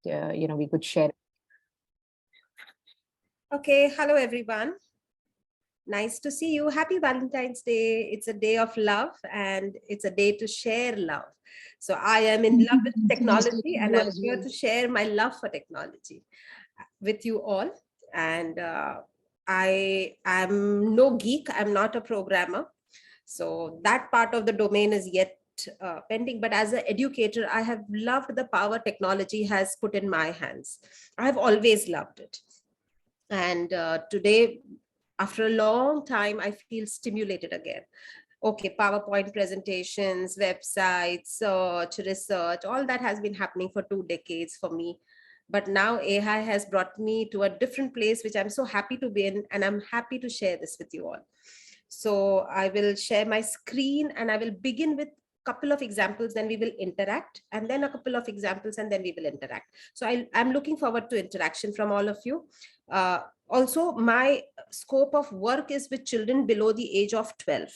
we could share. Okay, hello everyone. Nice to see you. Happy Valentine's Day. It's a day of love and it's a day to share love. So I am in love with technology and I'm here to share my love for technology with you all. And I am no geek. I'm not a programmer. So that part of the domain is yet pending. But as an educator, I have loved the power technology has put in my hands. I have always loved it. And today, after a long time, I feel stimulated again. Okay, PowerPoint presentations, websites, search, research, all that has been happening for 2 decades for me. But now AI has brought me to a different place, which I'm so happy to be in, and I'm happy to share this with you all. So I will share my screen and I will begin with couple of examples, then we will interact, and then a couple of examples, and then we will interact. So I'm looking forward to interaction from all of you. Also, my scope of work is with children below the age of 12.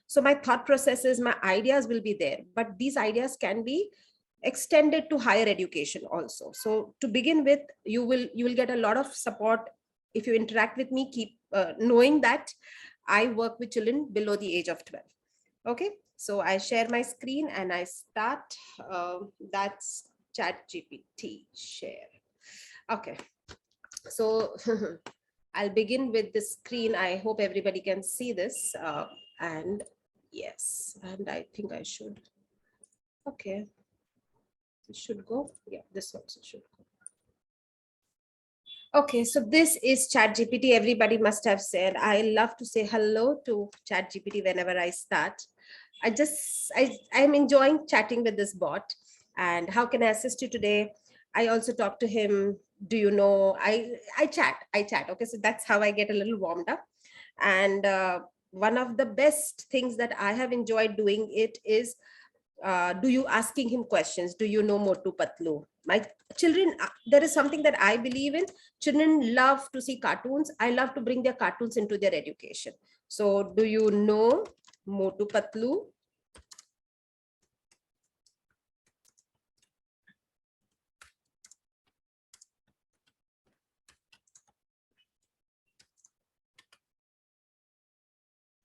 So my thought processes, my ideas will be there, but these ideas can be extended to higher education also. So to begin with, you will get a lot of support if you interact with me. Keep knowing that I work with children below the age of 12. Okay, so I share my screen and I start. That's ChatGPT share. Okay, so I'll begin with the screen. I hope everybody can see this. And yes, and I think I should. Okay, it should go. Yeah, this also should go. Okay, so this is ChatGPT. Everybody must have said. I love to say hello to ChatGPT whenever I start. I'm enjoying chatting with this bot. And how can I assist you today? I also talk to him. Do you know? I chat. Okay, so that's how I get a little warmed up. And one of the best things that I have enjoyed doing it is do you asking him questions. Do you know Motu Patlu? My children, there is something that I believe in. Children love to see cartoons. I love to bring their cartoons into their education. So do you know Motu Patlu?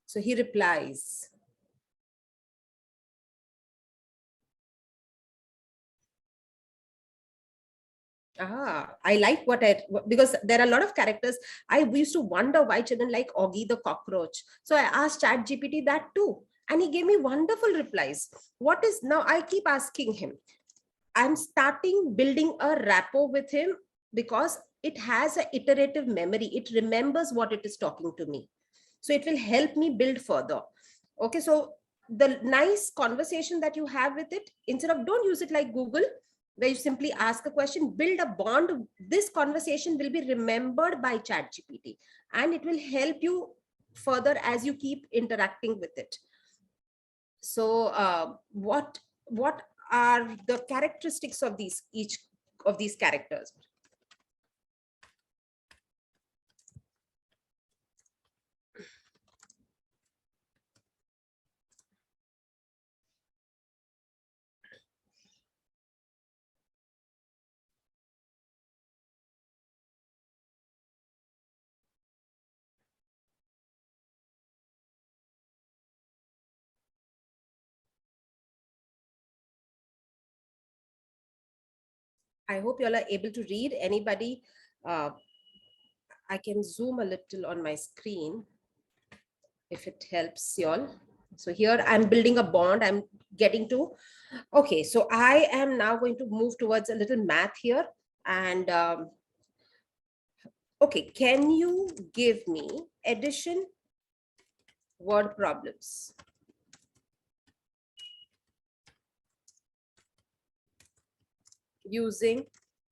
So he replies. I like because there are a lot of characters. I used to wonder why children like Augie the cockroach. So I asked ChatGPT that too. And he gave me wonderful replies. What is now? I keep asking him. I'm starting building a rapport with him because it has an iterative memory. It remembers what it is talking to me. So it will help me build further. Okay, so the nice conversation that you have with it, instead of don't use it like Google, where you simply ask a question, build a bond. This conversation will be remembered by ChatGPT and it will help you further as you keep interacting with it. So what are the characteristics of each of these characters? I hope you all are able to read. Anybody, I can zoom a little on my screen if it helps you all. So here I'm building a bond. I'm getting to, okay, so I am now going to move towards a little math here. And okay, can you give me addition word problems? Using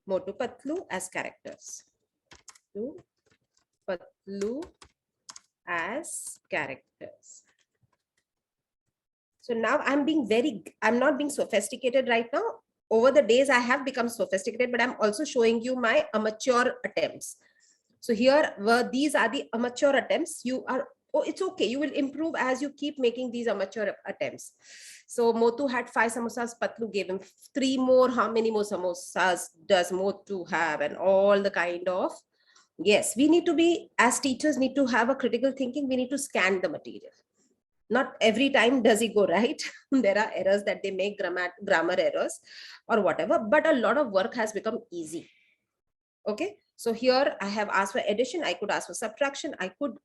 Motu Patlu as characters. Motu Patlu as characters. So now I'm not being sophisticated right now. Over the days, I have become sophisticated, but I'm also showing you my amateur attempts. So here, these are the amateur attempts. You are Oh, it's okay. You will improve as you keep making these amateur attempts. So Motu had 5 samosas, Patlu gave him 3 more. How many more samosas does Motu have? And all the kind of, yes, we need to be, as teachers, need to have a critical thinking. We need to scan the material. Not every time does he go right. There are errors that they make, grammar errors or whatever, but a lot of work has become easy. Okay, so here I have asked for addition. I could ask for subtraction.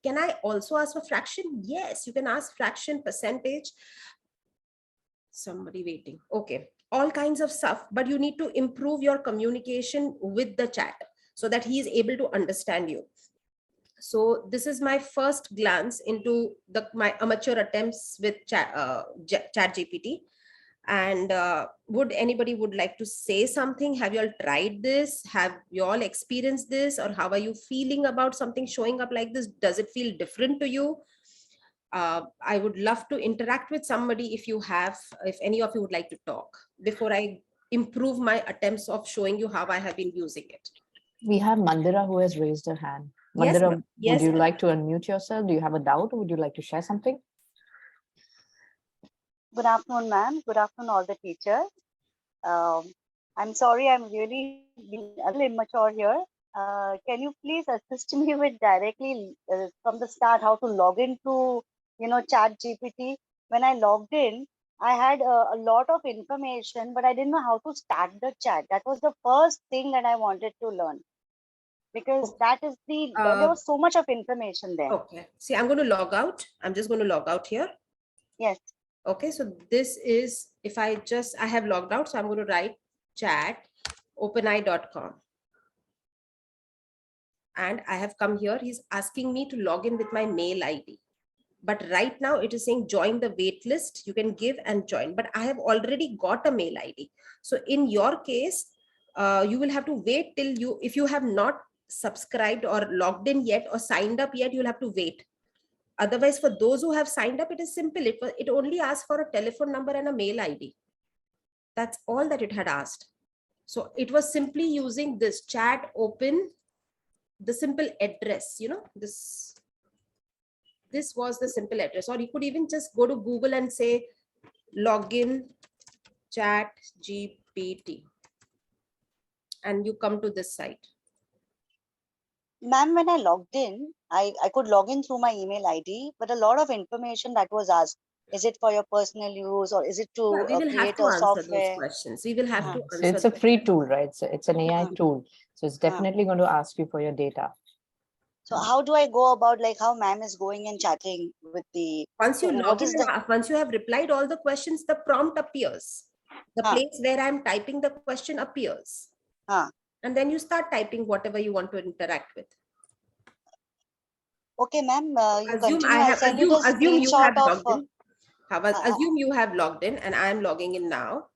Can I also ask for fraction? Yes, you can ask fraction, percentage. Somebody waiting. Okay, all kinds of stuff, but you need to improve your communication with the chat so that he is able to understand you. So this is my first glance into my amateur attempts with ChatGPT. And would anybody would like to say something? Have you all tried this? Have you all experienced this? Or how are you feeling about something showing up like this? Does it feel different to you? I would love to interact with somebody if any of you would like to talk before I improve my attempts of showing you how I have been using it. We have Mandira who has raised her hand. Yes, Mandira, yes. would you like to unmute yourself? Do you have a doubt or would you like to share something? Good afternoon, ma'am. Good afternoon, all the teachers. I'm sorry, I'm really being a little immature here. Can you please assist me with directly from the start how to log into, ChatGPT? When I logged in, I had a lot of information, but I didn't know how to start the chat. That was the first thing that I wanted to learn because that is there was so much of information there. Okay. See, I'm going to log out. I'm just going to log out here. Yes. Okay, so this is, I have logged out, so I'm going to write chat openai.com. And I have come here. He's asking me to log in with my mail ID. But right now it is saying join the wait list. You can give and join, but I have already got a mail ID. So in your case, you will have to wait till if you have not subscribed or logged in yet or signed up yet, you'll have to wait. Otherwise, for those who have signed up, it is simple. It only asks for a telephone number and a mail ID. That's all that it had asked. So it was simply using this chat open, the simple address, this was the simple address. Or you could even just go to Google and say login chat GPT. And you come to this site. Ma'am, when I logged in, I could log in through my email ID, but a lot of information that was asked. Is it for your personal use or is it to We will have create to a answer those software? questions. We will have to So answer. it's a free tool, right? So it's an AI tool. So it's definitely going to ask you for your data. So how do I go about how ma'am is going and chatting with the... Once you log in, once you have replied all the questions, the prompt appears. The place where I'm typing the question appears. And then you start typing whatever you want to interact with. Okay, ma'am. Assume you have logged in. Assume you have logged in and I am logging in now.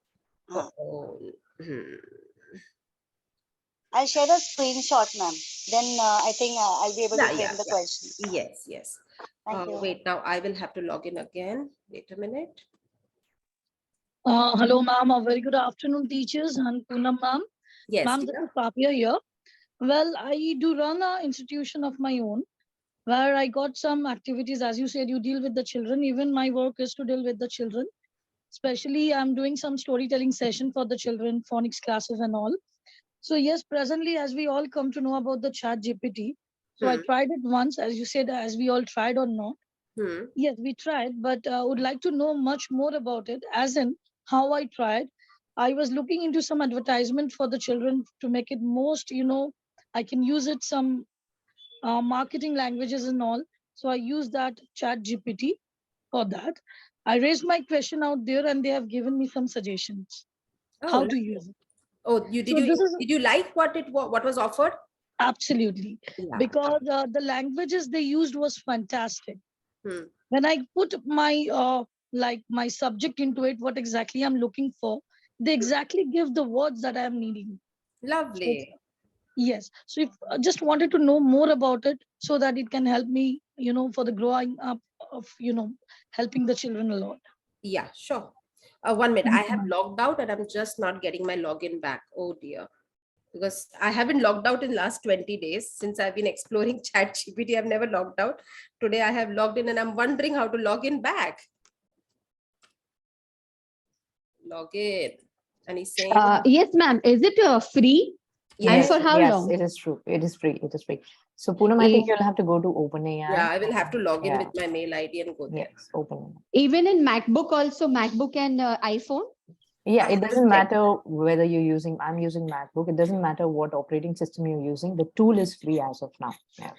I'll share a screenshot, ma'am. Then I think I'll be able to frame the question. Yes, yes. Thank you. Wait, now I will have to log in again. Wait a minute. Hello, ma'am. A very good afternoon, teachers, and Poonam, ma'am. Yes, ma'am, this is Papia here. Well, I do run an institution of my own where I got some activities. As you said, you deal with the children. Even my work is to deal with the children. Especially, I'm doing some storytelling session for the children, phonics classes and all. So yes, presently, as we all come to know about the chat GPT, so I tried it once, as you said, as we all tried or not. Yes, we tried, but would like to know much more about it, as in how I tried. I was looking into some advertisement for the children to make it most, I can use it some marketing languages and all. So I used that chat GPT for that. I raised my question out there and they have given me some suggestions how to use it. Oh, did you like what was offered? Absolutely. Yeah. Because the languages they used was fantastic. When I put my my subject into it, what exactly I'm looking for, they exactly give the words that I'm needing. Lovely. So, yes. So if I just wanted to know more about it so that it can help me, for the growing up of, helping the children a lot. Yeah, sure. 1 minute. I have logged out and I'm just not getting my login back. Oh dear. because I haven't logged out in last 20 days since I've been exploring ChatGPT. I've never logged out. Today I have logged in and I'm wondering how to log in back. Log in. And he's saying, Yes, ma'am. Is it free? And yes, for how yes, long? it is true. It is free. It is free. So Poonam, I think you'll have to go to OpenAI. yeah, I will have to log in Yeah. with my mail ID and go there. Yes, OpenAI. Even in MacBook also, MacBook and iPhone? Yeah, I it have to doesn't check. matter whether you're using, I'm using MacBook. It doesn't matter what operating system you're using. The tool is free as of now. Yeah.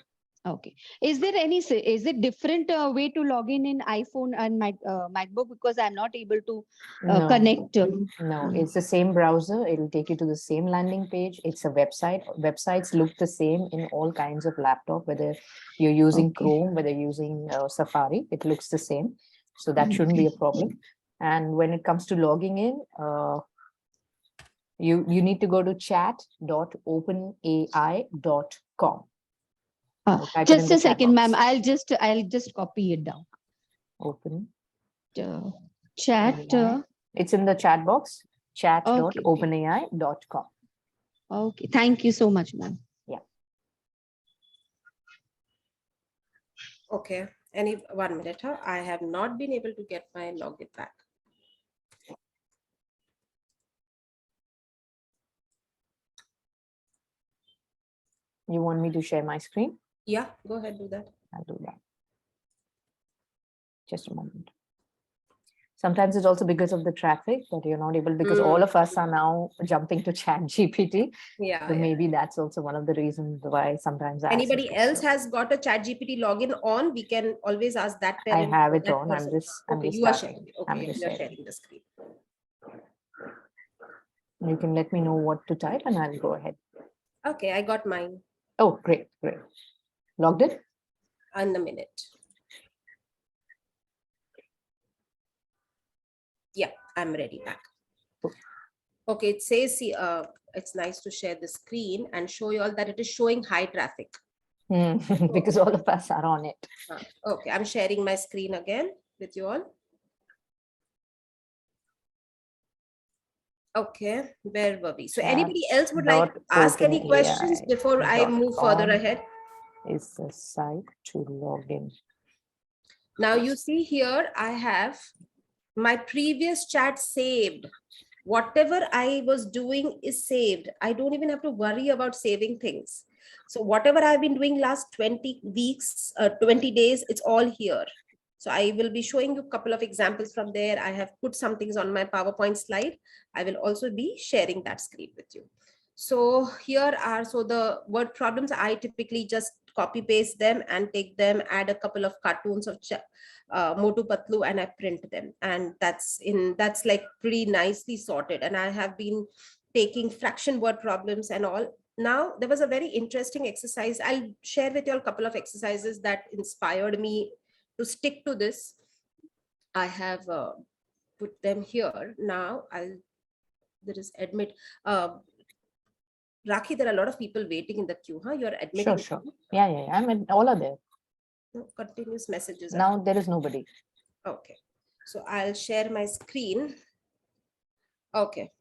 Okay. Is there any, is it different way to log in iPhone and MacBook? Because I'm not able to No, connect. no, it's the same browser. It'll take you to the same landing page. It's a website. Websites look the same in all kinds of laptop, whether you're using Okay. Chrome, whether you're using Safari, it looks the same. So that shouldn't be a problem. And when it comes to logging in, you need to go to chat.openai.com. Type it in Just the a chat second, box. ma'am. I'll just copy it down. Open. Chat. It's in the chat box, Okay. chat.openai.com. Okay. Thank you so much, ma'am. Okay. Any 1 minute, huh? I have not been able to get my login back. You want me to share my screen? Yeah, go ahead, do that. I'll do that. Just a moment. Sometimes it's also because of the traffic that you're not able, because all of us are now jumping to ChatGPT. Yeah. So yeah. maybe that's also one of the reasons why sometimes Anybody else has got a ChatGPT login on? We can always ask that I parent. have or it that on. I'm person. just Okay, you are sharing. Okay, just you are sharing. sharing the screen. You can let me know what to type and I'll go ahead. Okay, I got mine Oh, great, great. Logged in? in a minute. Yeah, I'm ready back. Okay, it says it's nice to share the screen and show you all that it is showing high traffic. Because all of us are on it. Okay, I'm sharing my screen again with you all. Okay, where were we? So anybody else would like to ask any questions before I move further ahead? Is the site to log in. Now you see here, I have my previous chat saved. Whatever I was doing is saved. I don't even have to worry about saving things. So whatever I've been doing last 20 weeks, 20 days, it's all here. So I will be showing you a couple of examples from there. I have put some things on my PowerPoint slide. I will also be sharing that screen with you. So here are, so the word problems, I typically just copy paste them and take them, add a couple of cartoons of Motu Patlu and I print them. And that's like pretty nicely sorted. And I have been taking fraction word problems and all. Now, there was a very interesting exercise. I'll share with you a couple of exercises that inspired me to stick to this. I have put them here. Now, there is admit. Rakhi, there are a lot of people waiting in the queue, huh? You're admitting. Sure. Yeah. I'm in, all are there. No, continuous messages. Now there is nobody. Okay. So I'll share my screen. Okay.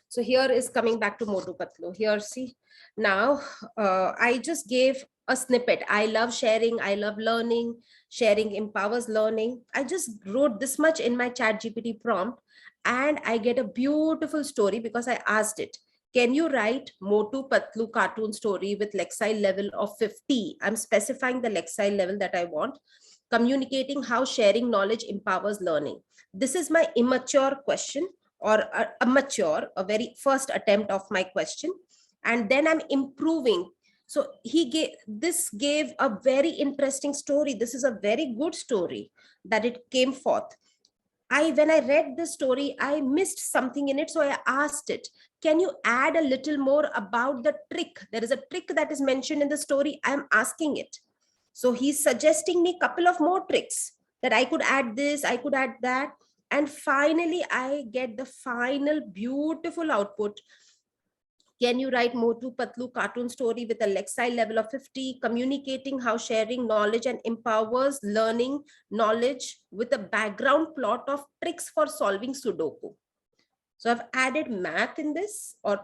So here is coming back to Motu Patlu. Here, see, now I just gave a snippet. I love sharing. I love learning. Sharing empowers learning. I just wrote this much in my ChatGPT prompt and I get a beautiful story because I asked it. Can you write Motu Patlu cartoon story with Lexile level of 50? I'm specifying the Lexile level that I want. Communicating how sharing knowledge empowers learning. This is my immature question, or a mature, a very first attempt of my question. And then I'm improving. So this gave a very interesting story. This is a very good story that it came forth. When I read the story, I missed something in it. So I asked it, can you add a little more about the trick? There is a trick that is mentioned in the story. I'm asking it. So he's suggesting me a couple of more tricks that I could add this, I could add that. And finally, I get the final beautiful output. Can you write Motu Patlu cartoon story with a Lexile level of 50, communicating how sharing knowledge and empowers learning knowledge with a background plot of tricks for solving Sudoku? So I've added math in this, or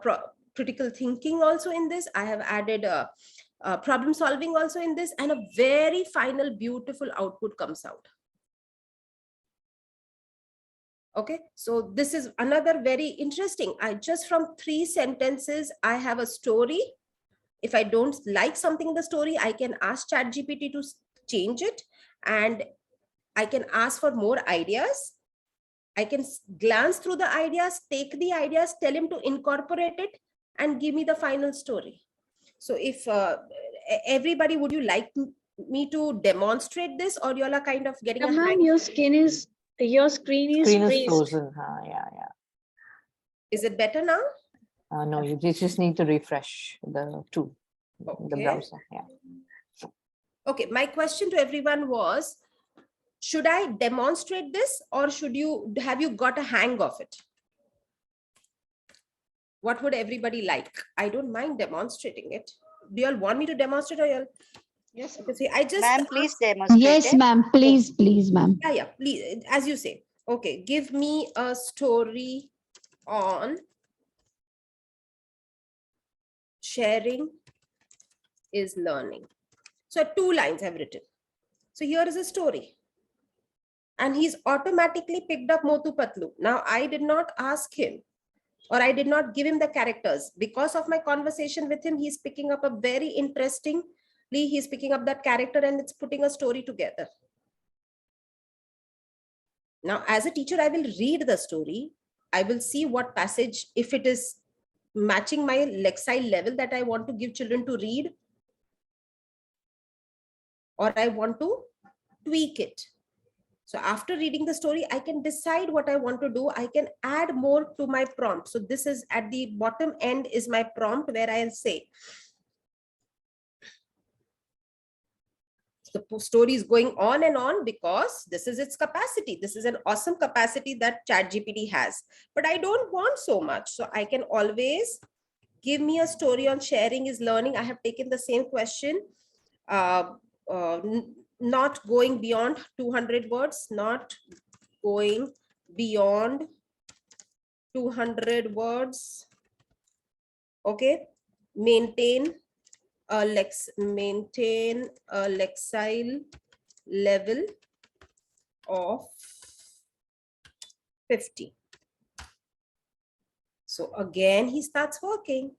critical thinking also in this. I have added problem solving also in this, and a very final beautiful output comes out. Okay, so this is another very interesting. I just from 3 sentences, I have a story. If I don't like something in the story, I can ask ChatGPT to change it, and I can ask for more ideas. I can glance through the ideas, take the ideas, tell him to incorporate it, and give me the final story. So if everybody, would you like me to demonstrate this, or you all are kind of getting a Ma'am, hang? your screen is, your screen is Screen is freezed. frozen. Yeah. Is it better now? No, you just need to refresh the the Okay. browser. Yeah. Okay, my question to everyone was, should I demonstrate this, or have you got a hang of it? What would everybody like? I don't mind demonstrating it. Do you all want me to demonstrate, or you all? Yes. See, I just Ma'am, please demonstrate Yes, it. ma'am. Please, ma'am. yeah, please, as you say. Okay, give me a story on sharing is learning. So 2 lines I've written. So here is a story. And he's automatically picked up Motu Patlu. Now I did not ask him, or I did not give him the characters. Because of my conversation with him, he's picking up a very interestingly, he's picking up that character and it's putting a story together. Now, as a teacher, I will read the story. I will see what passage, if it is matching my lexile level that I want to give children to read, or I want to tweak it. So after reading the story, I can decide what I want to do. I can add more to my prompt. So this is at the bottom end is my prompt, where I'll say, the story is going on and on because this is its capacity. This is an awesome capacity that ChatGPT has, but I don't want so much. So I can always give me a story on sharing is learning. I have taken the same question, not going beyond 200 words, not going beyond 200 words. Okay, maintain a lexile level of 50. So again, he starts working.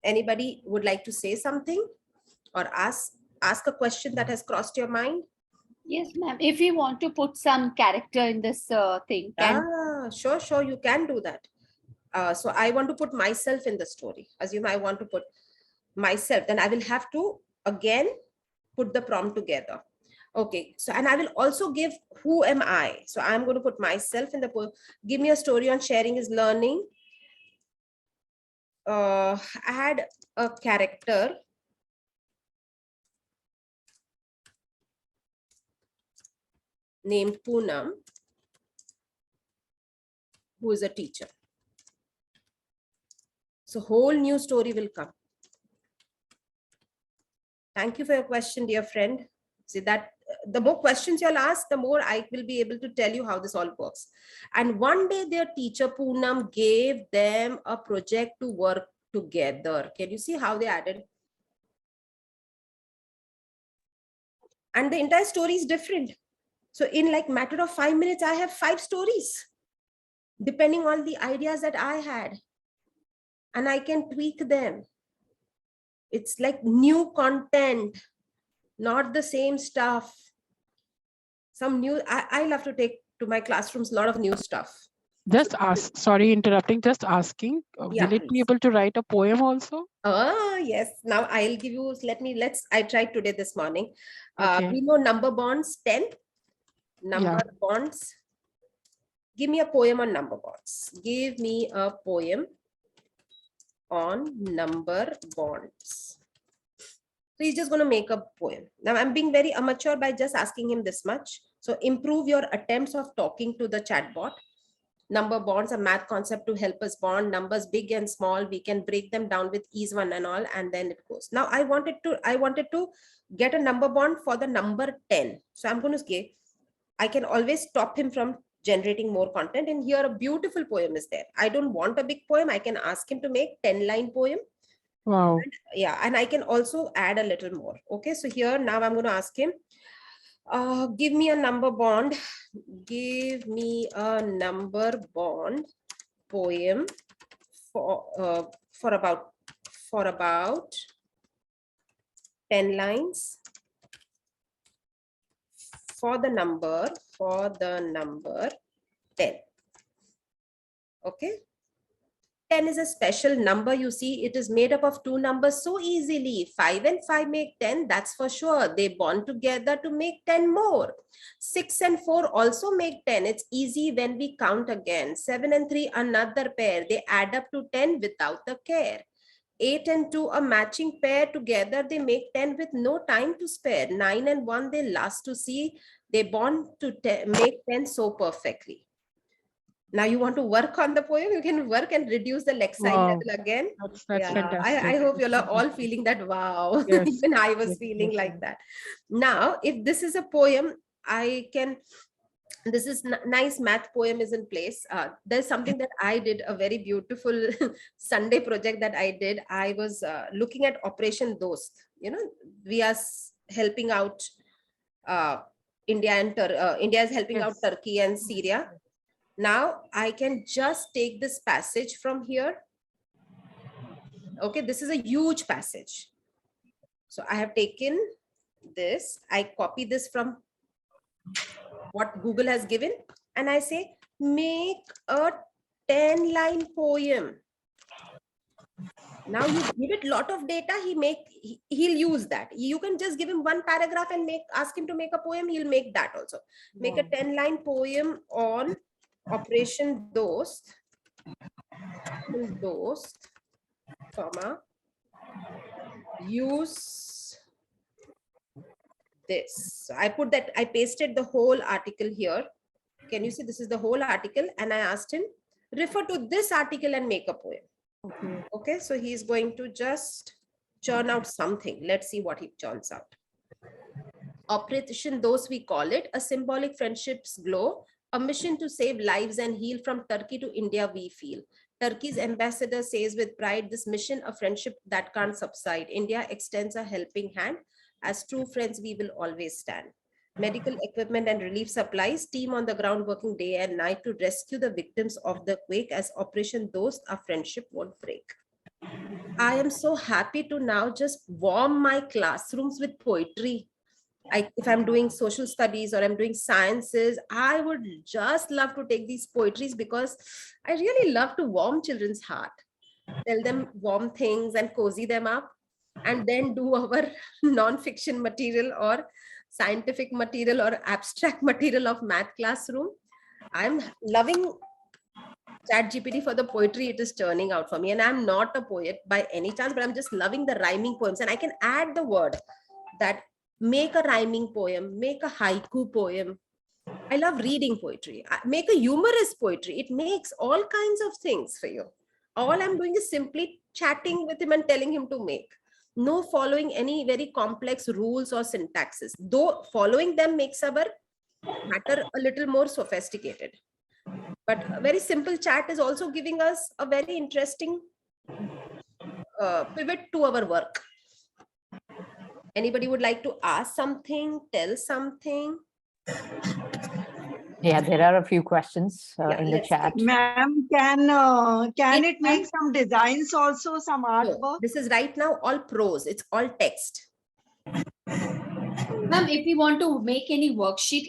Anybody would like to say something or ask a question that has crossed your mind? Yes, ma'am. If you want to put some character in this thing, Sure, you can do that. So I want to put myself in the story. Assume I want to put myself, then I will have to again put the prompt together. Okay, so and I will also give who am I. So I'm going to put myself in the, give me a story on sharing is learning. Add a character named Poonam, who is a teacher. So whole new story will come. Thank you for your question, dear friend. See that the more questions you'll ask, the more I will be able to tell you how this all works. And one day their teacher Poonam gave them a project to work together. Can you see how they added? And the entire story is different. So in like matter of 5 minutes, I have 5 stories, depending on the ideas that I had. And I can tweak them. It's like new content, not the same stuff. Some new, I love to take to my classrooms a lot of new stuff. Just ask, sorry, interrupting, just asking, Yeah, will it be please. able to write a poem also? Yes. Now I'll give you, I tried today this morning. Okay. We know number bonds 10. Number bonds. Give me a poem on number bonds. Give me a poem on number bonds. So he's just going to make a poem. Now I'm being very amateur by just asking him this much. So improve your attempts of talking to the chatbot. Number bonds, a math concept to help us bond numbers big and small. We can break them down with ease, one and all, and then it goes. Now I wanted to get a number bond for the number 10. So I'm going to say, I can always stop him from generating more content. And here a beautiful poem is there. I don't want a big poem. I can ask him to make 10-line poem. Wow. Yeah, and I can also add a little more. Okay, so here now I'm going to ask him, give me a number bond. Give me a number bond poem for about 10 lines for the number 10. Okay. 10 is a special number. You see, it is made up of two numbers so easily. 5 and 5 make 10, that's for sure. They bond together to make 10 more. 6 and 4 also make 10. It's easy when we count again. 7 and 3, another pair. They add up to 10 without the care. 8 and 2, a matching pair. Together they make 10 with no time to spare. 9 and 1, they last to see. They bond to make 10 so perfectly. Now you want to work on the poem, you can work and reduce the lexile Wow. level again. That's fantastic. I hope you're all feeling that, wow. Yes. Even I was Yes, feeling yes, like yes. that. Now, if this is a poem, this is nice math poem is in place. There's something that I did, a very beautiful Sunday project that I did. I was looking at Operation Dost. You know, we are helping out India is helping out Yes. Turkey and Syria. Now I can just take this passage from here. Okay, this is a huge passage. So I have taken this, I copy this from what Google has given, and I say, make a 10-line poem. Now you give it a lot of data, he'll use that. You can just give him one paragraph and ask him to make a poem, he'll make that also. Make a 10-line poem on Operation Dost, comma, use this. So I put that, I pasted the whole article here. Can you see this is the whole article? And I asked him, refer to this article and make a poem. Okay, so he's going to just churn out something. Let's see what he churns out. Operation Dost, we call it, a symbolic friendship's glow, a mission to save lives and heal. From Turkey to India we feel. Turkey's ambassador says with pride, this mission, a friendship that can't subside. India extends a helping hand. As true friends, we will always stand. Medical equipment and relief supplies, team on the ground working day and night to rescue the victims of the quake. As Operation Dost, our friendship won't break. I am so happy to now just warm my classrooms with poetry. If I'm doing social studies or I'm doing sciences, I would just love to take these poetries because I really love to warm children's heart, tell them warm things and cozy them up, and then do our non-fiction material or scientific material or abstract material of math classroom. I'm loving ChatGPT for the poetry it is turning out for me. And I'm not a poet by any chance, but I'm just loving the rhyming poems. And I can add the word that make a rhyming poem, make a haiku poem. I love reading poetry. Make a humorous poetry. It makes all kinds of things for you. All I'm doing is simply chatting with him and telling him to make. No following any very complex rules or syntaxes, though following them makes our matter a little more sophisticated. But a very simple chat is also giving us a very interesting pivot to our work. Anybody would like to ask something, tell something? Yeah, there are a few questions Yeah, in the let's chat. Ma'am, can it make some designs also, some No, artwork? this is right now all prose. It's all text. Ma'am, if you want to make any worksheet,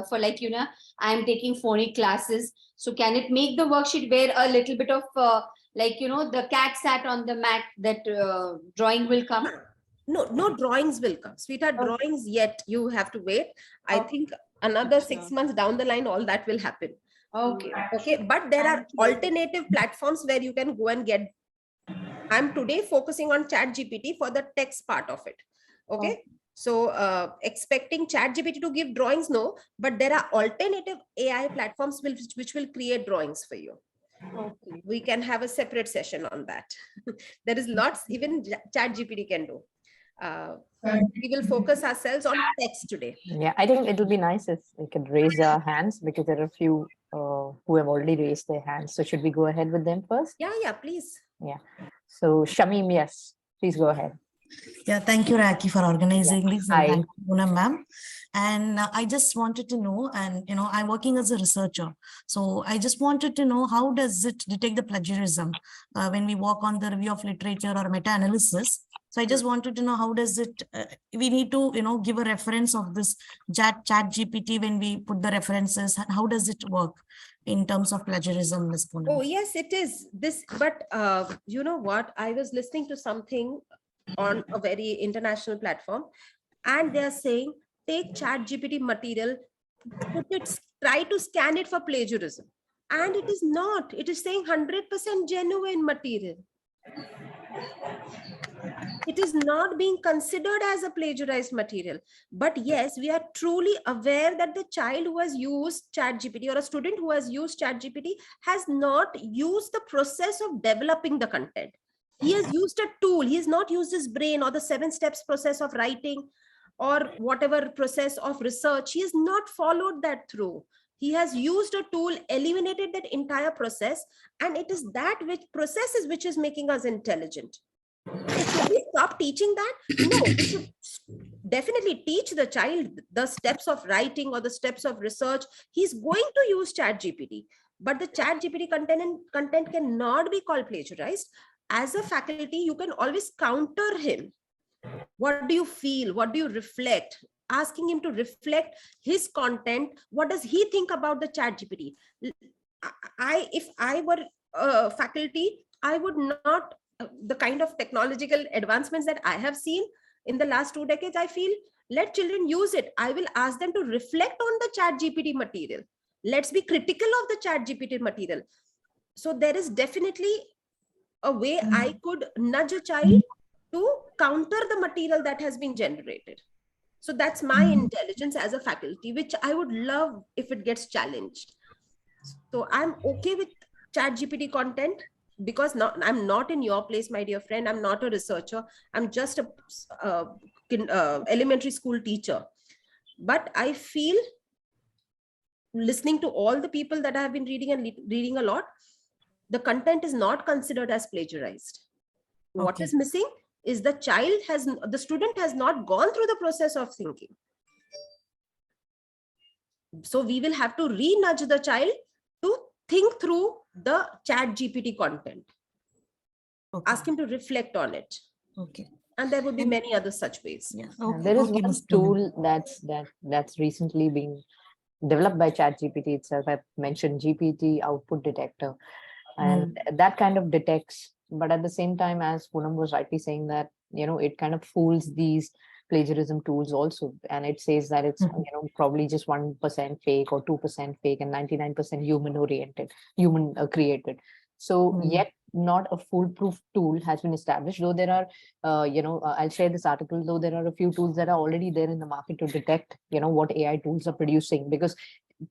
for like, you know, I'm taking phonic classes. So can it make the worksheet where a little bit of like, you know, the cat sat on the mat, that drawing will come? No drawings will come. Sweetheart, drawings yet. You have to wait. I think another 6 months down the line, all that will happen. Okay. Okay, but there are alternative platforms where you can go and get. I'm today focusing on ChatGPT for the text part of it. Okay. So expecting ChatGPT to give drawings, no, but there are alternative AI platforms which will create drawings for you. Okay. We can have a separate session on that. There is lots even ChatGPT can do. We will focus ourselves on text today. Yeah, I think it will be nice if we could raise our hands, because there are a few who have already raised their hands. So should we go ahead with them first? Yeah, please. Yeah. So Shamim, yes, please go ahead. Yeah, thank you, Raki, for organizing this. And Hi. thank you, Poonam ma'am. And I just wanted to know, and I'm working as a researcher. So I just wanted to know, how does it detect the plagiarism when we work on the review of literature or meta-analysis? So I just wanted to know, how does it, we need to, give a reference of this ChatGPT when we put the references. How does it work in terms of plagiarism, Ms. Poonam? Oh, yes, it is this. But you know what? I was listening to something on a very international platform, and they're saying, take ChatGPT material, try to scan it for plagiarism. And it is not. It is saying 100% genuine material. It is not being considered as a plagiarized material. But yes, we are truly aware that the child who has used ChatGPT, or a student who has used ChatGPT, has not used the process of developing the content. He has used a tool. He has not used his brain or the 7 steps process of writing or whatever process of research. He has not followed that through. He has used a tool, eliminated that entire process, and it is that which is making us intelligent. So should we stop teaching that? No, we should definitely teach the child the steps of writing or the steps of research. He's going to use ChatGPT, but the ChatGPT content cannot be called plagiarized. As a faculty, you can always counter him. What do you feel? What do you reflect? Asking him to reflect his content. What does he think about the ChatGPT? If I were a faculty, I would not, the kind of technological advancements that I have seen in the last 2 decades, I feel, let children use it. I will ask them to reflect on the ChatGPT material. Let's be critical of the ChatGPT material. So there is definitely a way I could nudge a child to counter the material that has been generated. So that's my intelligence as a faculty, which I would love if it gets challenged. So I'm okay with ChatGPT content, because I'm not in your place, my dear friend. I'm not a researcher. I'm just a elementary school teacher. But I feel, listening to all the people that I have been reading and reading a lot, the content is not considered as plagiarized. Okay. What is missing is the student has not gone through the process of thinking. So we will have to re-nudge the child to think through the ChatGPT content. Okay. Ask him to reflect on it. Okay. And there would be many other such ways. Yeah. Okay. There is one tool that's recently been developed by ChatGPT itself. I mentioned GPT output detector, and that kind of detects. But at the same time, as Poonam was rightly saying, that it kind of fools these plagiarism tools also, and it says that it's probably just 1% fake or 2% fake and 99% human created. So yet not a foolproof tool has been established, though there are I'll share this article, though there are a few tools that are already there in the market to detect what AI tools are producing, because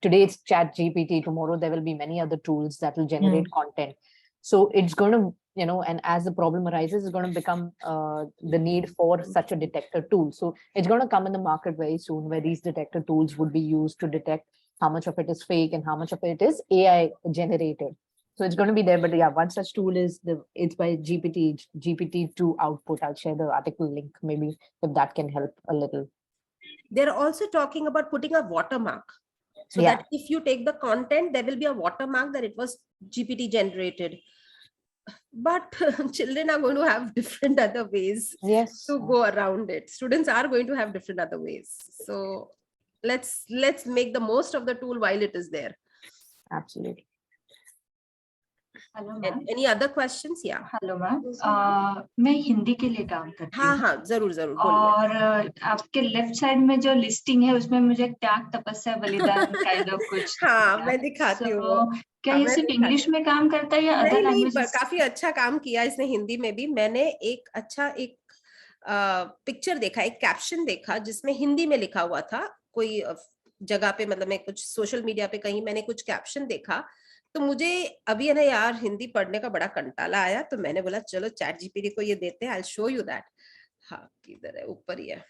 today it's ChatGPT, tomorrow there will be many other tools that will generate content. So it's going to and as the problem arises, it's going to become the need for such a detector tool. So it's going to come in the market very soon, where these detector tools would be used to detect how much of it is fake and how much of it is AI generated. So it's going to be there. But yeah, one such tool is it's by GPT-2 output. I'll share the article link, maybe, if that can help a little. They're also talking about putting a watermark. So that if you take the content, there will be a watermark that it was GPT generated. But children are going to have different other ways to go around it. Students are going to have different other ways. So let's make the most of the tool while it is there. Absolutely. Hello ma'am, Any other questions? Yeah. Hello ma'am, मैं हिंदी के लिए काम करती हूँ। हाँ, जरूर और आपके लेफ्ट साइड में जो लिस्टिंग है, उसमें मुझे त्याग, तपस्या, बलिदान काइंड ऑफ कुछ। हाँ, मैं दिखाती हूँ। क्या ये सिर्फ इंग्लिश में काम करता है या अदर लैंग्वेजेस? काफी अच्छा काम किया इसने हिंदी में भी। मैंने एक पिक्चर देखा, एक कैप्शन देखा, जिसमें हिंदी में लिखा हुआ था कोई जगह पे, मतलब मैं कुछ सोशल मीडिया पे कहीं मैंने कुछ कैप्शन देखा, तो मुझे अभी है ना यार हिंदी पढ़ने का बड़ा कंटाला आया, तो मैंने बोला चलो ChatGPT को ये देते हैं, I'll show you that हाँ किधर है, ऊपर ही है।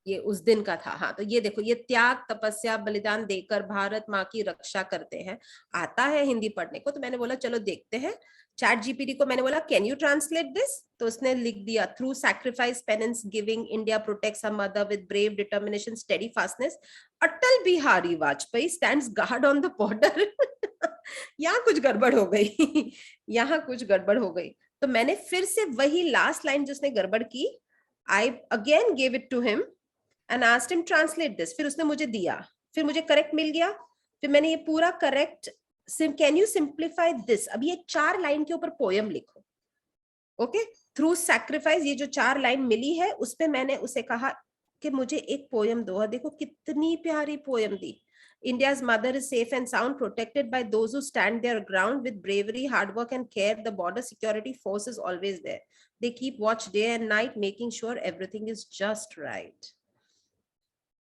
ये उस दिन का था। हाँ, तो ये देखो, ये त्याग तपस्या बलिदान देकर भारत माँ की रक्षा करते हैं। आता है हिंदी पढ़ने को, तो मैंने बोला चलो देखते हैं। चैट जीपीटी को मैंने बोला कैन यू ट्रांसलेट दिस, तो उसने लिख दिया, through sacrifice penance giving India protects her mother with brave determination steady fastness, Atal Bihari Vajpayee stands guard on the border. यहाँ कुछ गड़बड़ हो गई। यहाँ कुछ गड़बड़ हो गई, तो मैंने फिर से वही लास्ट लाइन जिसने गड़बड़ की, I again gave it to him and asked him translate this. फिर उसने मुझे दिया, फिर मुझे करेक्ट मिल गया, फिर मैंने ये पूरा correct, can you simplify this, अभी ये 4 लाइन के ऊपर पोयम लिखो। ओके, थ्रू सैक्रिफाइस, ये जो 4 लाइन मिली है उस पे मैंने उसे कहा कि मुझे एक पोयम दो। देखो कितनी प्यारी poem the. India's mother is safe and sound, protected by those who stand their ground with bravery, hard work and care. The border security force is always there. They keep watch day and night, making sure everything is just right.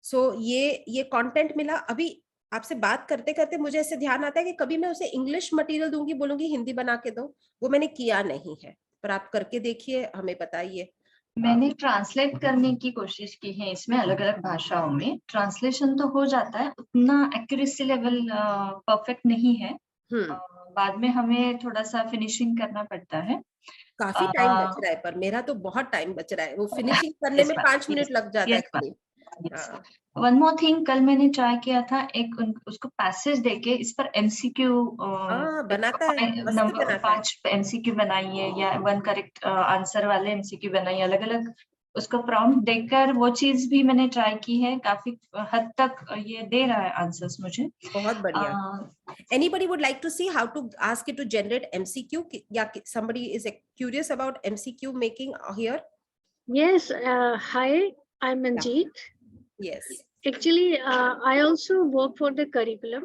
सो ये content मिला। अभी आपसे बात करते करते मुझे ऐसे ध्यान आता है कि कभी मैं उसे इंग्लिश मटेरियल दूंगी, बोलूंगी हिंदी बना के दो, वो मैंने किया नहीं है, पर आप करके देखिए, हमें बताइए। मैंने ट्रांसलेट करने की कोशिश की है इसमें, अलग अलग भाषाओं में ट्रांसलेशन तो हो जाता है, उतना एक्यूरेसी लेवल परफेक्ट नहीं है। बाद में हमें थोड़ा सा फिनिशिंग करना पड़ता है। काफी टाइम बच रहा है, पर मेरा तो बहुत टाइम बच रहा है, वो फिनिशिंग करने में 5 मिनट लग जाता है करीब। वन मोर थिंग, कल मैंने ट्राई किया था एक उसको पैसेज देके इस पर एमसीक्यू बनाता है, नंबर 5 एमसीक्यू बनाइए या 1 करेक्ट आंसर वाले एमसीक्यू बनाइए, अलग अलग उसको प्रॉम्प्ट देकर वो चीज भी मैंने ट्राई की है। काफी हद तक ये दे रहा है आंसर्स मुझे। बहुत बढ़िया। Anybody would like to see how to ask it to generate MCQ? या somebody is curious about MCQ making here? Yes. Hi, I'm Manjeet. Yes. Actually, I also work for the curriculum.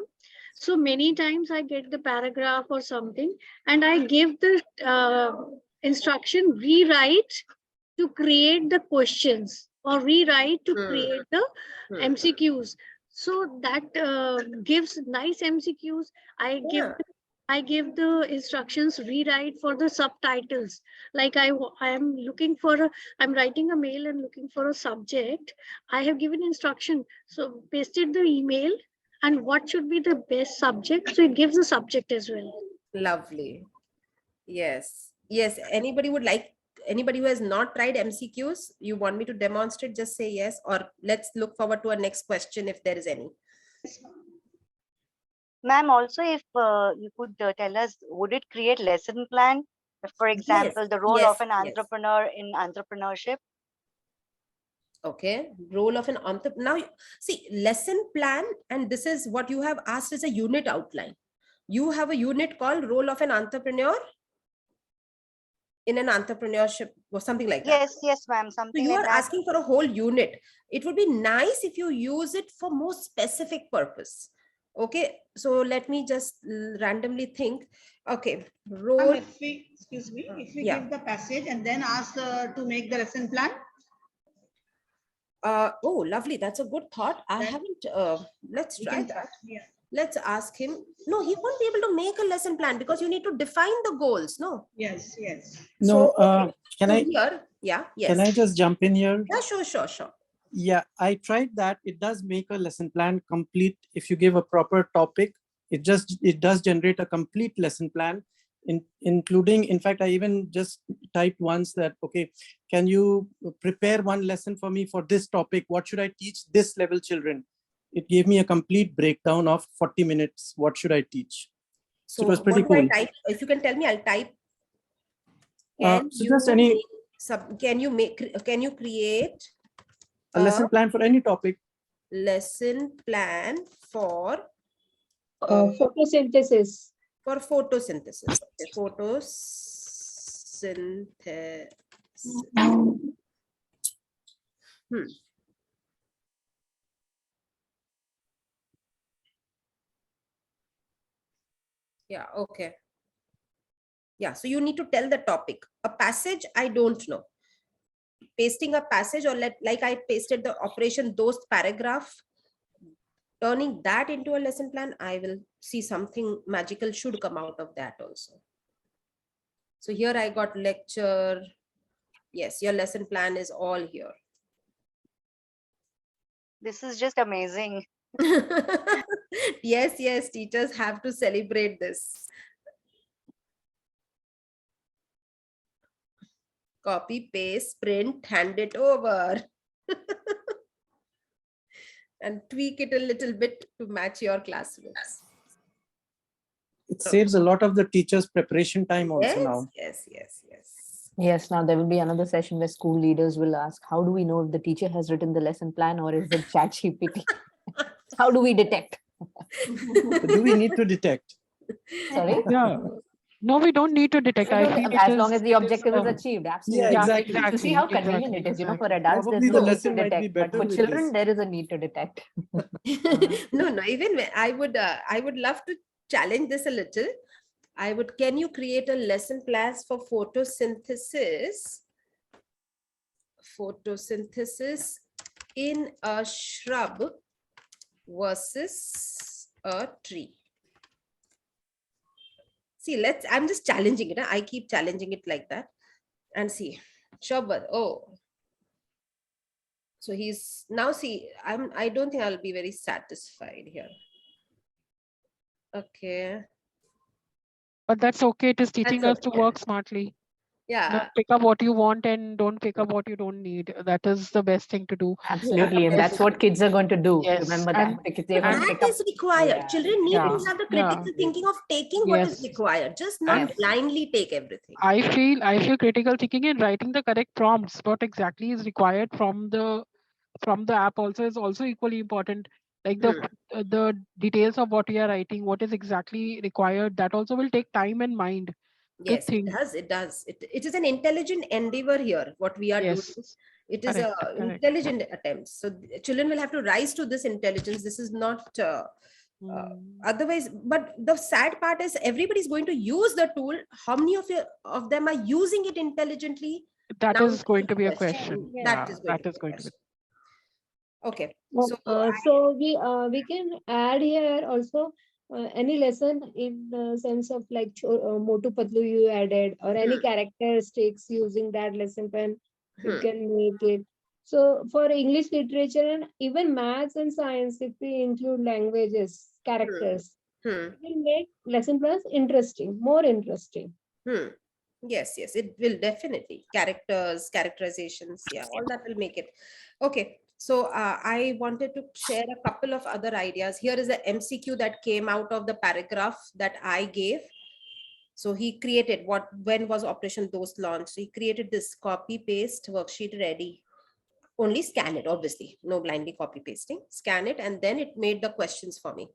So many times I get the paragraph or something, and I give the instruction rewrite to create the questions, or rewrite to create the MCQs. So that gives nice MCQs. I give the instructions rewrite for the subtitles. Like I'm looking for I'm writing a mail and looking for a subject. I have given instruction, so pasted the email and what should be the best subject. So it gives the subject as well. Lovely. Yes. Yes. Anybody who has not tried MCQs, you want me to demonstrate, just say yes, or let's look forward to our next question if there is any. Ma'am, also if you could tell us, would it create lesson plan? For example, the role of an entrepreneur in entrepreneurship? Okay, role of an entrepreneur. Now, see, lesson plan, and this is what you have asked is a unit outline. You have a unit called role of an entrepreneur in an entrepreneurship or something like that. Yes, ma'am. Something so you like are that. asking for a whole unit. It would be nice if you use it for more specific purpose. Okay, so let me just randomly think. Okay, role. Excuse me, if we give the passage and then ask to make the lesson plan. Oh, lovely. That's a good thought. I haven't. Let's try that. Yeah. Let's ask him. No, he won't be able to make a lesson plan because you need to define the goals. No. Yes. No, so, okay. can so I? Here, yeah. Yes. Can I just jump in here? Yeah, sure. Yeah, I tried that. It does make a lesson plan complete. If you give a proper topic, it does generate a complete lesson plan, including, in fact, I even just typed once that, okay, can you prepare one lesson for me for this topic? What should I teach this level children? It gave me a complete breakdown of 40 minutes. What should I teach? So it was pretty cool. If you can tell me, I'll type. Can you create a lesson plan for any topic? Lesson plan for photosynthesis. For photosynthesis. Okay, photosynthesis. Yeah, okay. Yeah, so you need to tell the topic. A passage, I don't know. Pasting a passage, or like I pasted the operation dost paragraph, turning that into a lesson plan, I will see something magical should come out of that also. So here I got lecture. Yes, your lesson plan is all here. This is just amazing. Yes, yes, teachers have to celebrate this. Copy, paste, print, hand it over. And tweak it a little bit to match your classrooms. It saves a lot of the teachers' preparation time also now. Yes, yes, yes. Yes, now there will be another session where school leaders will ask, how do we know if the teacher has written the lesson plan or is it ChatGPT? How do we detect? Do we need to detect? Sorry? Yeah. No, we don't need to detect. I feel As long as the objective is achieved, absolutely. Yeah, yeah, exactly. You see how exactly, convenient it is, for exactly. adults, there's Probably no the need to lesson might be detect, but better for with children, this. there is a need to detect. No, no, even I would love to challenge this a little. Can you create a lesson plan for photosynthesis? Photosynthesis in a shrub versus a tree. See, I'm just challenging it. I keep challenging it like that. And see, shrub, oh. So he's now, see, I don't think I'll be very satisfied here. Okay. But that's okay. It is teaching us to okay. work smartly. Yeah. Not pick up what you want and don't pick up what you don't need. That is the best thing to do. Absolutely. And that's what kids are going to do. Yes, Remember that. and- Because they're going to That pick up. is required. Yeah, Children need yeah, to have the yeah. critical thinking of taking what is Yes. required, just not Yes. blindly take everything. I feel critical thinking and writing the correct prompts. What exactly is required from the app also is also equally important. Like the details of what we are writing, what is exactly required, that also will take time and mind to Yes, it think. does. It does. It is an intelligent endeavor here, what we are doing. Yes. It is Correct, a correct. intelligent attempt. So children will have to rise to this intelligence. This is not otherwise. But the sad part is everybody's going to use the tool. How many of them are using it intelligently? That Now is going to be a question. question. That Yeah, is going that to is be a going to be. question. Okay. So, So we can add here also any lesson in the sense of like Motu Patlu you added or any characteristics using that lesson plan, you can make it. So for English literature and even maths and science, if we include languages, characters, it will make lesson plans interesting, more interesting. Yes, yes, it will definitely. Characters, characterizations, yeah, all that will make it. Okay, so I wanted to share a couple of other ideas. Here is the MCQ that came out of the paragraph that I gave. So he created when was Operation Dost launched? So he created this copy paste worksheet ready. Only scan it, obviously, no blindly copy pasting. Scan it, and then it made the questions for me.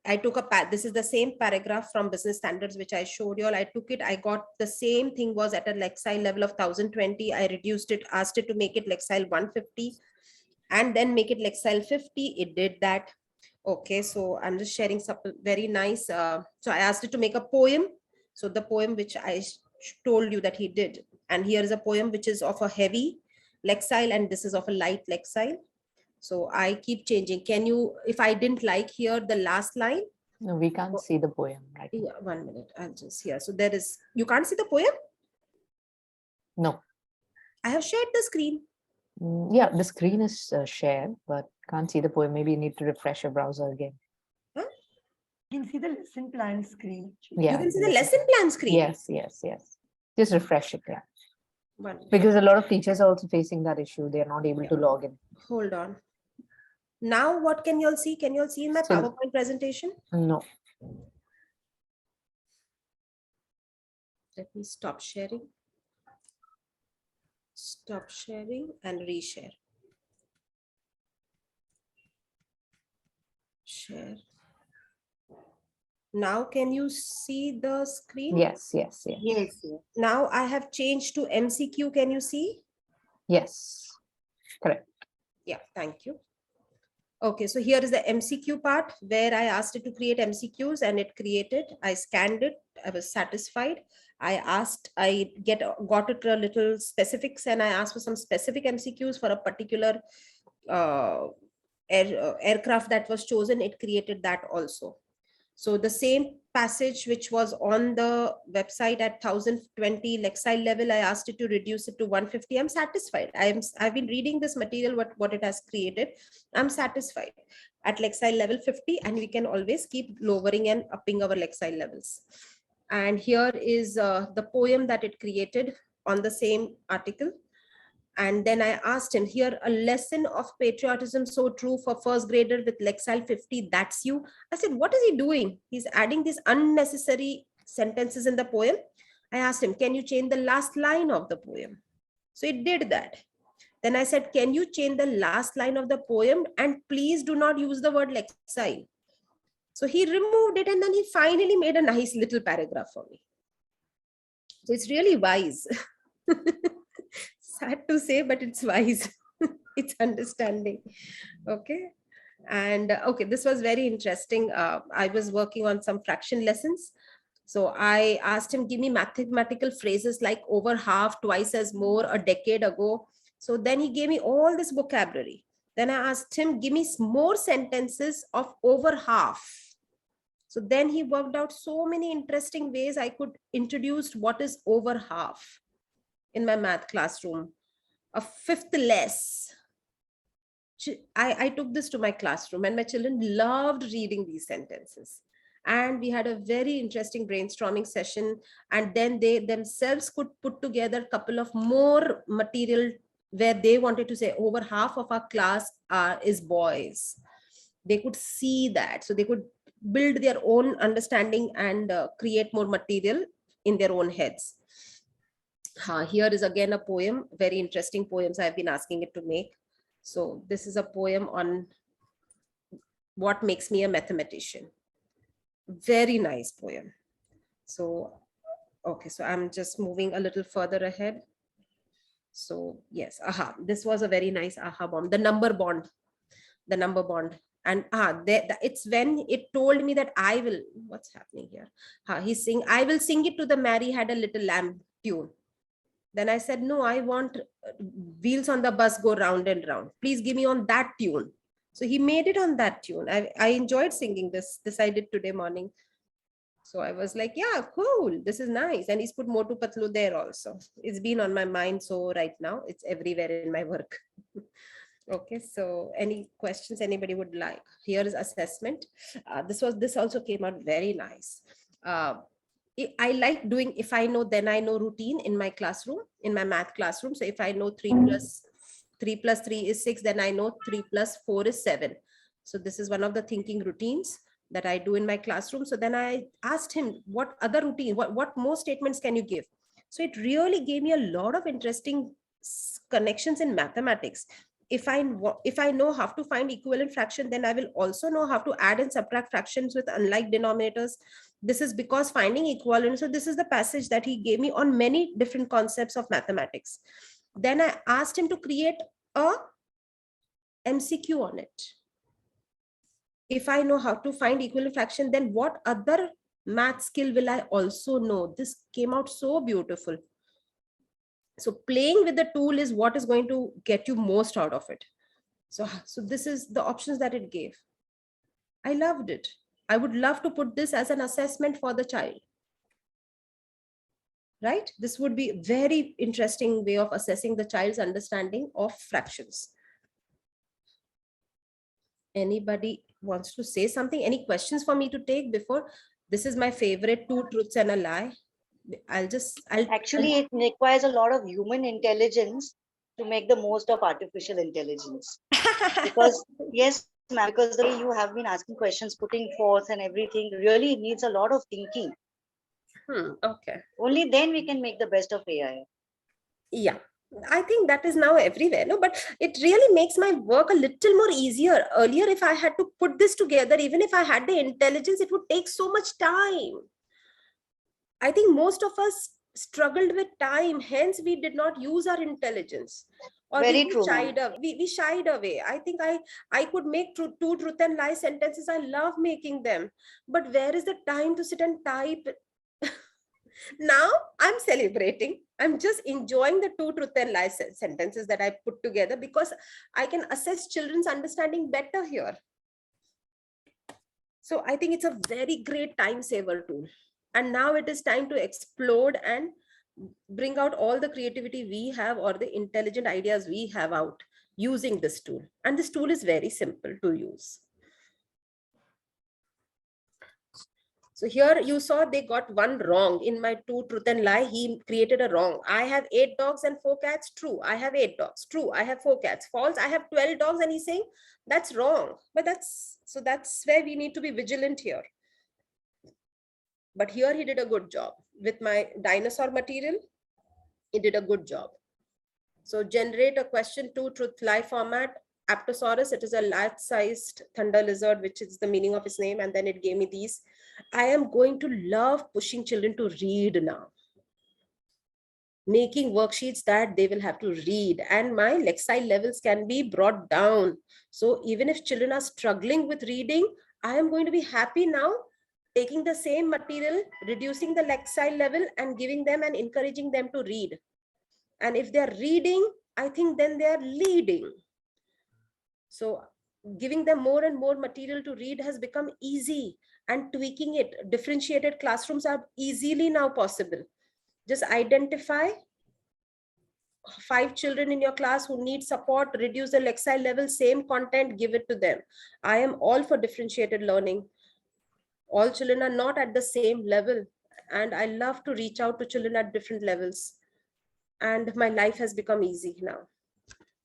I took this is the same paragraph from business standards, which I showed you all. I took it, I got the same thing was at a Lexile level of 1020. I reduced it, asked it to make it Lexile 150 and then make it Lexile 50. It did that. Okay, so I'm just sharing something very nice. So I asked it to make a poem. So the poem which I told you that he did. And here is a poem which is of a heavy Lexile and this is of a light Lexile. So I keep changing. Can you, if I didn't like here the last line? No, we can't see the poem right now. Yeah, 1 minute. I'll just here. So there is, you can't see the poem? No. I have shared the screen. Yeah, the screen is shared, but can't see the poem. Maybe you need to refresh your browser again. You can see the lesson plan screen. Yeah, you can see the lesson plan screen. Yes, yes, yes. Just refresh it. Yeah. Because a lot of teachers are also facing that issue. They are not able to log in. Hold on. Now what can you all see? Can you all see in my PowerPoint presentation? No. Let me stop sharing. Stop sharing and reshare. Share. Now can you see the screen? Yes, yes, yes. Yes. Now I have changed to MCQ. Can you see? Yes. Correct. Yeah, thank you. Okay, so here is the MCQ part where I asked it to create MCQs and it created. I scanned it. I was satisfied. I asked, I got it a little specifics and I asked for some specific MCQs for a particular aircraft that was chosen. It created that also. So the same passage which was on the website at 1020 Lexile level, I asked it to reduce it to 150. I'm satisfied. I've been reading this material, what it has created. I'm satisfied at Lexile level 50, and we can always keep lowering and upping our Lexile levels. And here is the poem that it created on the same article. And then I asked him, here, a lesson of patriotism so true for first grader with Lexile 50, that's you. I said, what is he doing? He's adding these unnecessary sentences in the poem. I asked him, can you change the last line of the poem? So it did that. Then I said, can you change the last line of the poem? And please do not use the word Lexile. So he removed it, and then he finally made a nice little paragraph for me. So it's really wise. Sad to say, but it's wise. It's understanding. Okay. And okay, this was very interesting. I was working on some fraction lessons. So I asked him, give me mathematical phrases like over half, twice as more, a decade ago. So then he gave me all this vocabulary. Then I asked him, give me more sentences of over half. So then he worked out so many interesting ways I could introduce what is over half in my math classroom. A fifth less. I took this to my classroom, and my children loved reading these sentences. And we had a very interesting brainstorming session. And then they themselves could put together a couple of more material where they wanted to say over half of our class is boys. They could see that. So they could build their own understanding and create more material in their own heads. Here is again a poem, very interesting poems I've been asking it to make. So this is a poem on what makes me a mathematician. Very nice poem. So, okay, so I'm just moving a little further ahead. So yes, this was a very nice bomb. The number bond. And it's when it told me that I will, what's happening here? He's saying, I will sing it to the Mary Had a Little Lamb tune. Then I said, no, I want wheels on the bus go round and round. Please give me on that tune. So he made it on that tune. I enjoyed singing this I did today morning. So I was like, yeah, cool. This is nice. And he's put Motu Patlu there also. It's been on my mind. So right now it's everywhere in my work. Okay, so any questions anybody would like? Here is assessment. This also came out very nice. I like doing if I know, then I know routine in my classroom, in my math classroom. So if I know 3 plus 3 is 6, then I know 3 plus 4 is 7. So this is one of the thinking routines that I do in my classroom. So then I asked him, what other routine, what more statements can you give? So it really gave me a lot of interesting connections in mathematics. If I know how to find equivalent fraction, then I will also know how to add and subtract fractions with unlike denominators. This is because finding equivalent. So this is the passage that he gave me on many different concepts of mathematics. Then I asked him to create a MCQ on it. If I know how to find equivalent fraction, then what other math skill will I also know? This came out so beautiful. So playing with the tool is what is going to get you most out of it. So this is the options that it gave. I loved it. I would love to put this as an assessment for the child. Right? This would be a very interesting way of assessing the child's understanding of fractions. Anybody wants to say something? Any questions for me to take before? This is my favorite, 2 truths and a lie. Actually, it requires a lot of human intelligence to make the most of artificial intelligence. Because yes, ma'am, because the way you have been asking questions, putting forth and everything really needs a lot of thinking. Okay. Only then we can make the best of AI. Yeah, I think that is now everywhere. No, but it really makes my work a little more easier. Earlier, if I had to put this together, even if I had the intelligence, it would take so much time. I think most of us struggled with time, hence we did not use our intelligence, or Very we true, shied away. We shied away. I think I could make 2 truth and lie sentences. I love making them, but where is the time to sit and type? Now I'm celebrating. I'm just enjoying the 2 truth and lie sentences that I put together, because I can assess children's understanding better here. So I think it's a very great time saver tool. And now it is time to explode and bring out all the creativity we have or the intelligent ideas we have out using this tool. And this tool is very simple to use. So here you saw they got one wrong in my 2 truth and lie. He created a wrong. I have 8 dogs and 4 cats. True. I have 8 dogs. True. I have 4 cats. False. I have 12 dogs. And he's saying that's wrong. But that's where we need to be vigilant here. But here he did a good job with my dinosaur material. He did a good job. So generate a question 2 truth lie format. Aptosaurus, it is a large-sized thunder lizard, which is the meaning of his name. And then it gave me these. I am going to love pushing children to read now. Making worksheets that they will have to read. And my lexile levels can be brought down. So even if children are struggling with reading, I am going to be happy now taking the same material, reducing the lexile level and giving them and encouraging them to read. And if they're reading, I think then they're leading. So giving them more and more material to read has become easy, and tweaking it. Differentiated classrooms are easily now possible. Just identify 5 children in your class who need support, reduce the lexile level, same content, give it to them. I am all for differentiated learning. All children are not at the same level, and I love to reach out to children at different levels. And my life has become easy now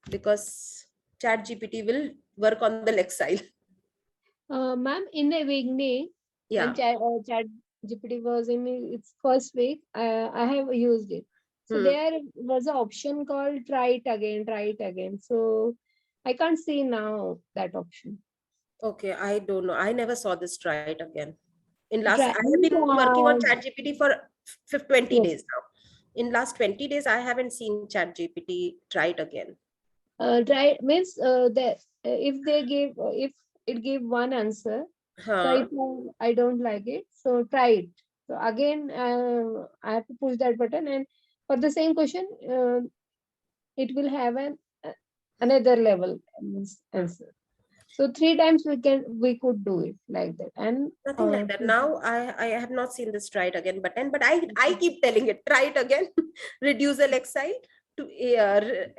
because ChatGPT will work on the lexile. Ma'am, in the beginning, Yeah. when ChatGPT was in its first week, I have used it. So there was an option called try it again. So I can't see now that option. Okay, I don't know. I never saw this try it again. I Try- have been working on uh, ChatGPT for 20 Yes. days now. In last 20 days, I haven't seen ChatGPT try it again. Try means if it gave one answer, right now I don't like it, so try it. So again, I have to push that button, and for the same question, it will have another level answer. So 3 times we could do it like that, and Nothing like that. Now I have not seen this try it again button, but I keep telling it try it again, reduce the lexile to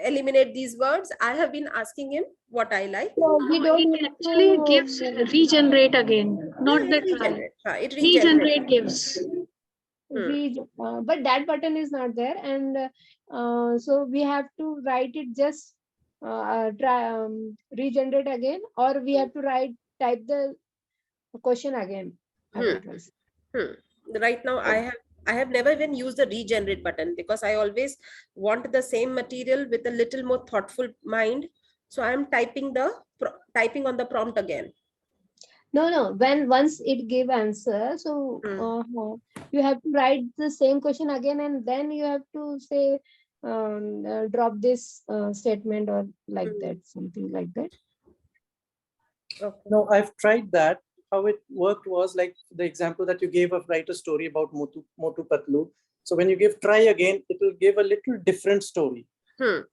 eliminate these words. I have been asking him what I like. So it actually gives regenerate again, not the try. It Regenerate gives. But that button is not there, and so we have to write it just regenerate again, or we have to type the question again. Right now I have never even used the regenerate button because I always want the same material with a little more thoughtful mind. So I am typing on the prompt again. No. Once it give answer, so you have to write the same question again, and then you have to say drop this statement or like that, something like that. Okay. No, I've tried that. How it worked was like the example that you gave of write a story about Motu Patlu. So when you give try again, it will give a little different story.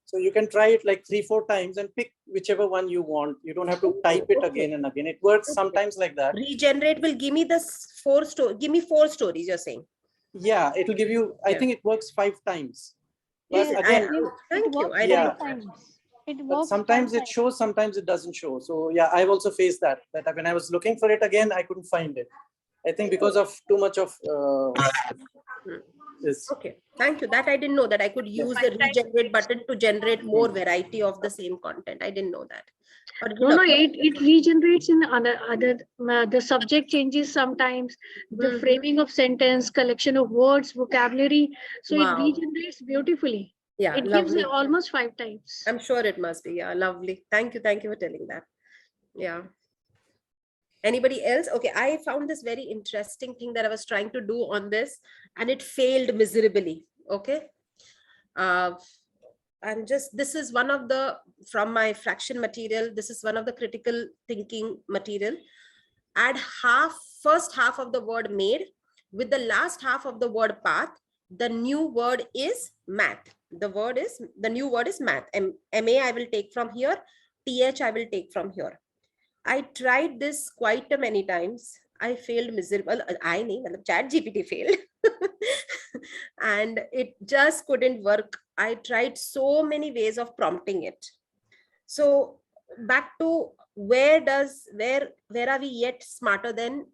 So you can try it like 3-4 times and pick whichever one you want. You don't have to type it again and again. It works sometimes like that. Regenerate will give me the 4 stories, you're saying? Yeah, it will give you, I think it works 5 times. But Yes, again, thank you. I yeah. didn't know that. But sometimes it shows, sometimes it doesn't show. So yeah, I've also faced that when I was looking for it again, I couldn't find it. I think because of too much of this. Okay, thank you. That I didn't know that I could use the regenerate button to generate more variety of the same content. I didn't know that. No, it regenerates in other the subject changes sometimes, the framing of sentence, collection of words, vocabulary. So it regenerates beautifully. Yeah, it lovely. gives almost 5 times. I'm sure it must be. Yeah, lovely. Thank you for telling that. Yeah. Anybody else? Okay, I found this very interesting thing that I was trying to do on this, and it failed miserably. Okay. And this is one of from my fraction material, this is one of the critical thinking material. Add first half of the word made with the last half of the word path. The new word is math. The new word is math. MA I will take from here. TH I will take from here. I tried this quite a many times. I failed miserable. I nahi, matlab ChatGPT failed. And it just couldn't work. I tried so many ways of prompting it. So back to where are we yet smarter than,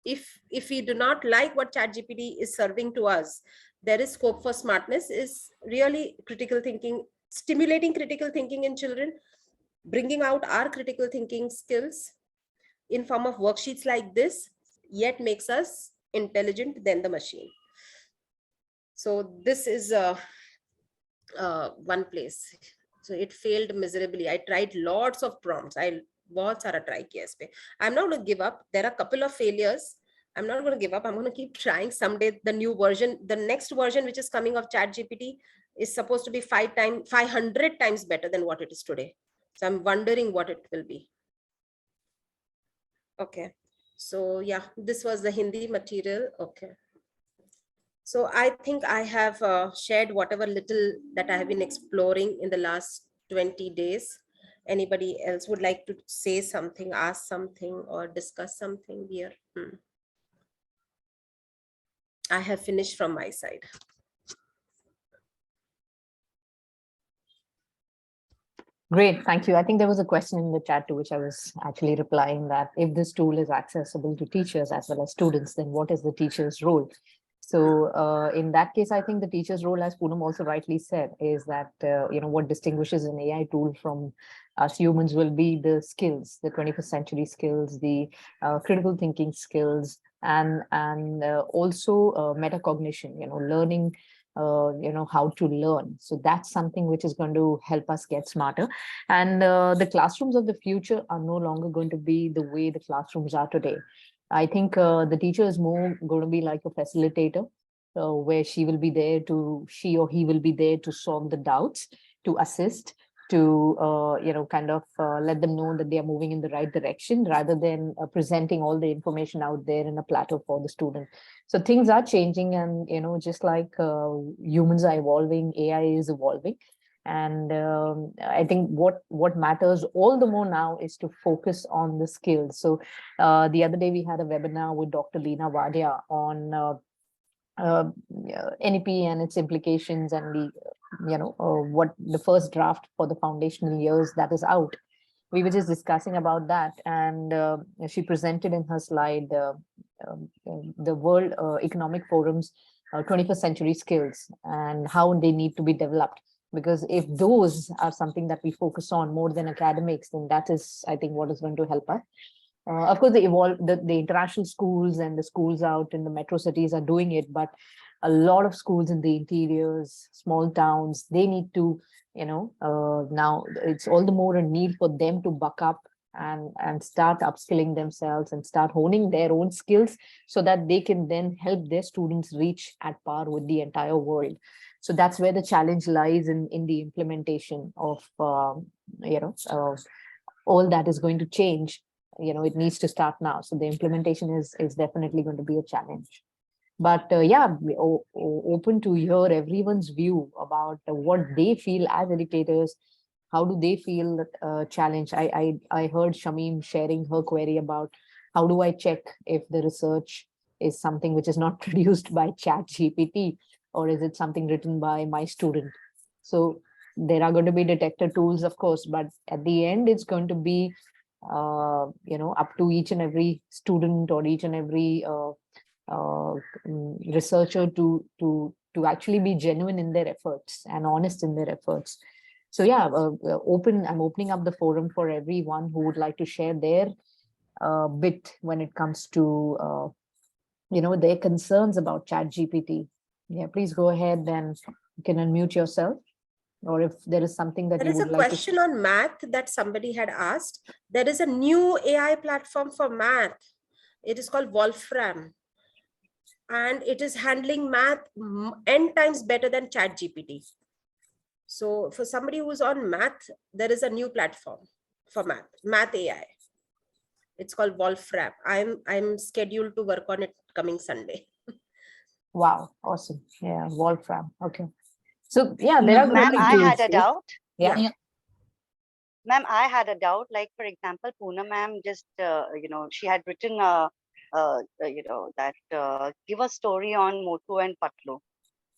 if we do not like what ChatGPT is serving to us, there is scope for smartness, is really critical thinking, stimulating critical thinking in children, bringing out our critical thinking skills in form of worksheets like this, yet makes us intelligent than the machine. So this is one place. So it failed miserably. I tried lots of prompts. बहुत सारा try किया इस पे. I'm not going to give up. There are a couple of failures. I'm not going to give up. I'm going to keep trying. Someday the new version, the next version which is coming of ChatGPT is supposed to be 500 times better than what it is today. So I'm wondering what it will be. Okay. So yeah, this was the Hindi material. Okay. So I think I have shared whatever little that I have been exploring in the last 20 days. Anybody else would like to say something, ask something, or discuss something here? I have finished from my side. Great, thank you. I think there was a question in the chat to which I was actually replying, that if this tool is accessible to teachers as well as students, then what is the teacher's role? So in that case, I think the teacher's role, as Poonam also rightly said, is that, what distinguishes an AI tool from us humans will be the skills, the 21st century skills, the critical thinking skills, and also metacognition, learning, how to learn. So that's something which is going to help us get smarter. And the classrooms of the future are no longer going to be the way the classrooms are today. I think the teacher is more going to be like a facilitator, where she or he will be there to solve the doubts, to assist, to let them know that they are moving in the right direction, rather than presenting all the information out there in a platter for the student. So things are changing, and just like humans are evolving, AI is evolving. And I think what matters all the more now is to focus on the skills. So the other day we had a webinar with Dr. Leena Wadia on NEP and its implications, and the what the first draft for the foundational years that is out. We were just discussing about that, and she presented in her slide the World Economic Forum's 21st century skills and how they need to be developed. Because if those are something that we focus on more than academics, then that is, I think, what is going to help us. Of course, the international schools and the schools out in the metro cities are doing it, but a lot of schools in the interiors, small towns, they need to, now it's all the more a need for them to buck up and start upskilling themselves and start honing their own skills, so that they can then help their students reach at par with the entire world. So that's where the challenge lies, in the implementation of, all that is going to change. It needs to start now. So the implementation is definitely going to be a challenge. But yeah, open to hear everyone's view about what they feel as educators. How do they feel challenged? I heard Shamim sharing her query about how do I check if the research is something which is not produced by ChatGPT, or is it something written by my student? So there are going to be detector tools, of course, but at the end, it's going to be, up to each and every student or each and every researcher to actually be genuine in their efforts and honest in their efforts. So yeah, I'm opening up the forum for everyone who would like to share their bit when it comes to, their concerns about ChatGPT. Yeah, please go ahead and you can unmute yourself. Or if there is something that there you is would a like question to... on math that somebody had asked. There is a new AI platform for math. It is called Wolfram, and it is handling math n times better than ChatGPT. So for somebody who's on math, there is a new platform for math AI. It's called Wolfram. I'm scheduled to work on it coming Sunday. Wow, awesome. Yeah, Wolfram. Okay. So yeah, there are Ma'am, I had a doubt. Yeah. Ma'am, I had a doubt. Like, for example, Poonam ma'am just, she had written, give a story on Motu and Patlu.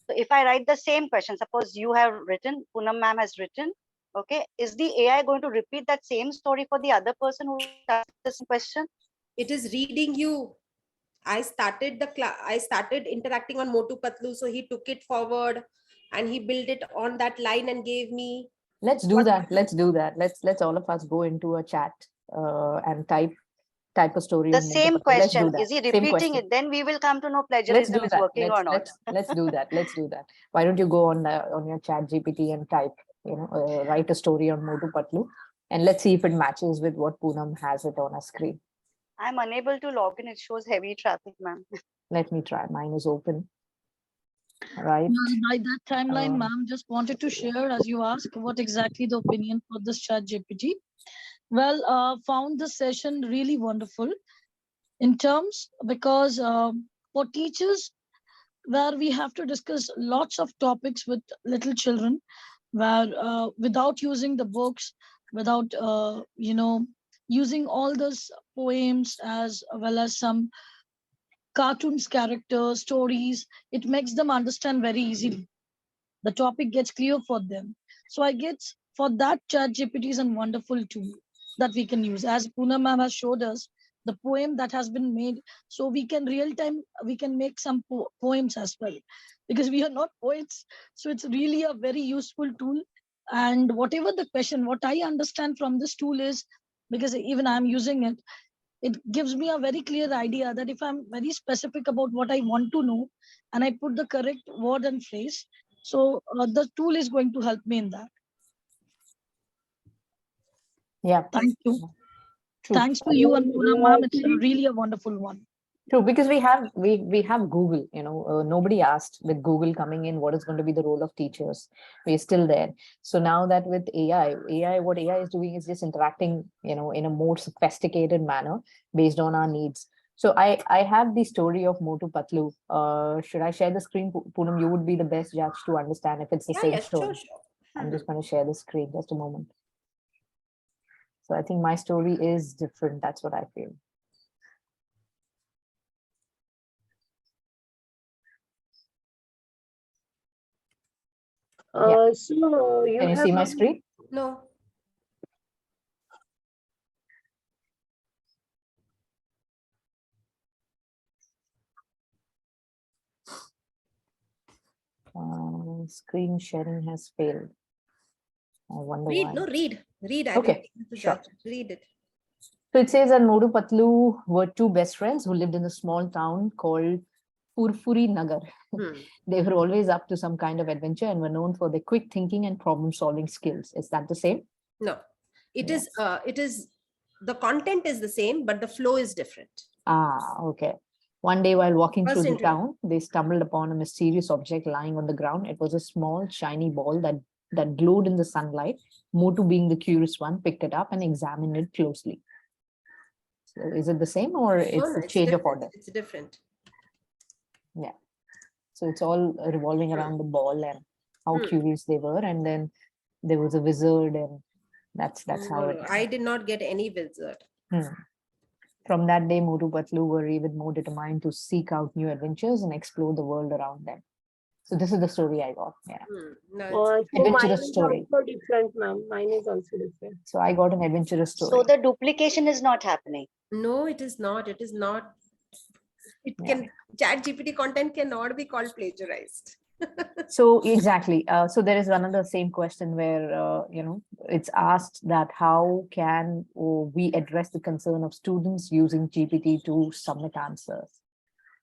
So if I write the same question, suppose you have written, Poonam ma'am has written, okay, is the AI going to repeat that same story for the other person who asked this question? It is reading you. I started interacting on Motu Patlu, so he took it forward and he built it on that line and gave me. Let's do that. Let's do that. Let's all of us go into a chat and type a story. The on Motu same Patlu. Let's do question. that. Is he Same repeating question. it? Then we will come to know Let's plagiarism do is that. working or not. Let's do that. Let's do that. Why don't you go on your ChatGPT and type, write a story on Motu Patlu, and let's see if it matches with what Poonam has it on a screen. I'm unable to log in. It shows heavy traffic, ma'am. Let me try. Mine is open. Right. Well, by that timeline, ma'am, just wanted to share, as you asked, what exactly the opinion for this ChatGPT. Well, found this session really wonderful in terms because for teachers, where we have to discuss lots of topics with little children, where without using the books, without using all those poems as well as some cartoons, characters, stories, it makes them understand very easily. The topic gets clear for them. So I guess for that, ChatGPT is a wonderful tool that we can use. As Poonam ma'am has showed us, the poem that has been made, so we can we can make some poems as well, because we are not poets. So it's really a very useful tool. And whatever the question, what I understand from this tool is, because even I'm using it, it gives me a very clear idea that if I'm very specific about what I want to know and I put the correct word and phrase, so the tool is going to help me in that. Yeah. Thank you. True. Thanks to you and Poonam ma'am. It's really a wonderful one. True, because we have Google. Nobody asked with Google coming in what is going to be the role of teachers. We're still there. So now that with what AI is doing is just interacting, in a more sophisticated manner based on our needs. So I have the story of Motu Patlu. Should I share the screen, Poonam? You would be the best judge to understand if it's the same story. Sure. I'm just going to share the screen. Just a moment. So I think my story is different. That's what I feel. So you Can you see my screen? No. Screen sharing has failed. I wonder why. Read. Okay, sure. Read it. So it says that Motu Patlu were two best friends who lived in a small town called Purfuri Nagar. They were always up to some kind of adventure and were known for their quick thinking and problem-solving skills. Is that the same? No, it is. The content is the same, but the flow is different. Okay. One day while walking First through the town, they stumbled upon a mysterious object lying on the ground. It was a small, shiny ball that glowed in the sunlight. Motu, being the curious one, picked it up and examined it closely. So is it the same or it's a change of order? It's different. Yeah. So it's all revolving around the ball and how curious they were. And then there was a wizard, and that's how it. I did not get any wizard. From that day, Motu Patlu were even more determined to seek out new adventures and explore the world around them. So this is the story I got. Yeah. So adventurous story. Is also different, ma'am. Mine is also different. So I got an adventurous story. So the duplication is not happening. No, it is not. It is not. ChatGPT content cannot be called plagiarized. So exactly. So there is another same question where it's asked that how can we address the concern of students using GPT to submit answers?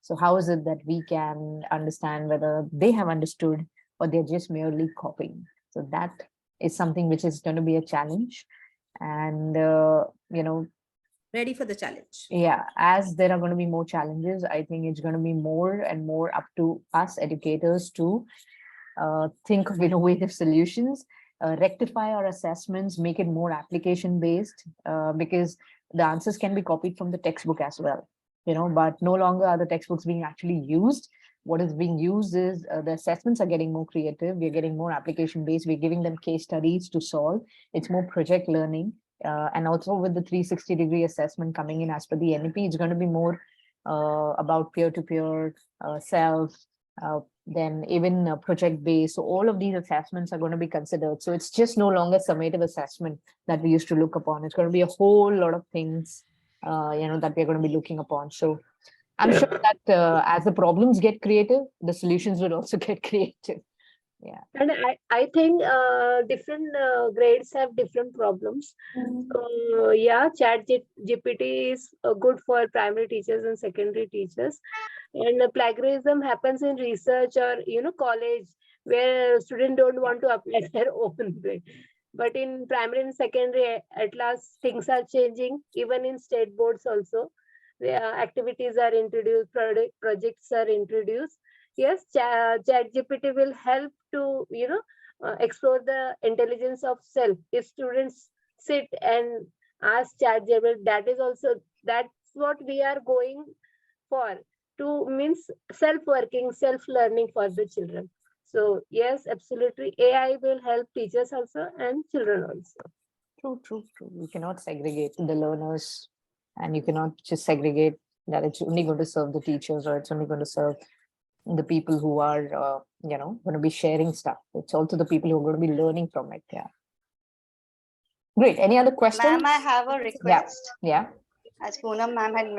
So how is it that we can understand whether they have understood or they're just merely copying? So that is something which is going to be a challenge, and ready for the challenge. Yeah, as there are going to be more challenges, I think it's going to be more and more up to us educators to think of innovative solutions, rectify our assessments, make it more application based, because the answers can be copied from the textbook as well, but no longer are the textbooks being actually used. what is being used is the assessments are getting more creative. We're getting more application based. We're giving them case studies to solve. It's more project learning. And also with the 360-degree assessment coming in as per the NEP, it's going to be more about peer-to-peer, self, then even project based. So all of these assessments are going to be considered. So it's just no longer summative assessment that we used to look upon. It's going to be a whole lot of things, that we're going to be looking upon. So I'm sure that as the problems get creative, the solutions will also get creative. Yeah. And I think different grades have different problems. Yeah, ChatGPT is good for primary teachers and secondary teachers. And plagiarism happens in research or college, where students don't want to apply their own grade. But in primary and secondary, at last things are changing. Even in state boards also, activities are introduced, projects are introduced. Yes, ChatGPT will help to explore the intelligence of self. If students sit and ask ChatGPT, that's what we are going for, to means self-working, self-learning for the children. So yes, absolutely, AI will help teachers also and children also. True. You cannot segregate the learners, and you cannot just segregate that it's only going to serve the teachers or it's only going to serve the people who are, going to be sharing stuff. It's also the people who are going to be learning from it. Yeah. Great. Any other questions? Ma'am, I have a request. Yeah. As Poonam ma'am had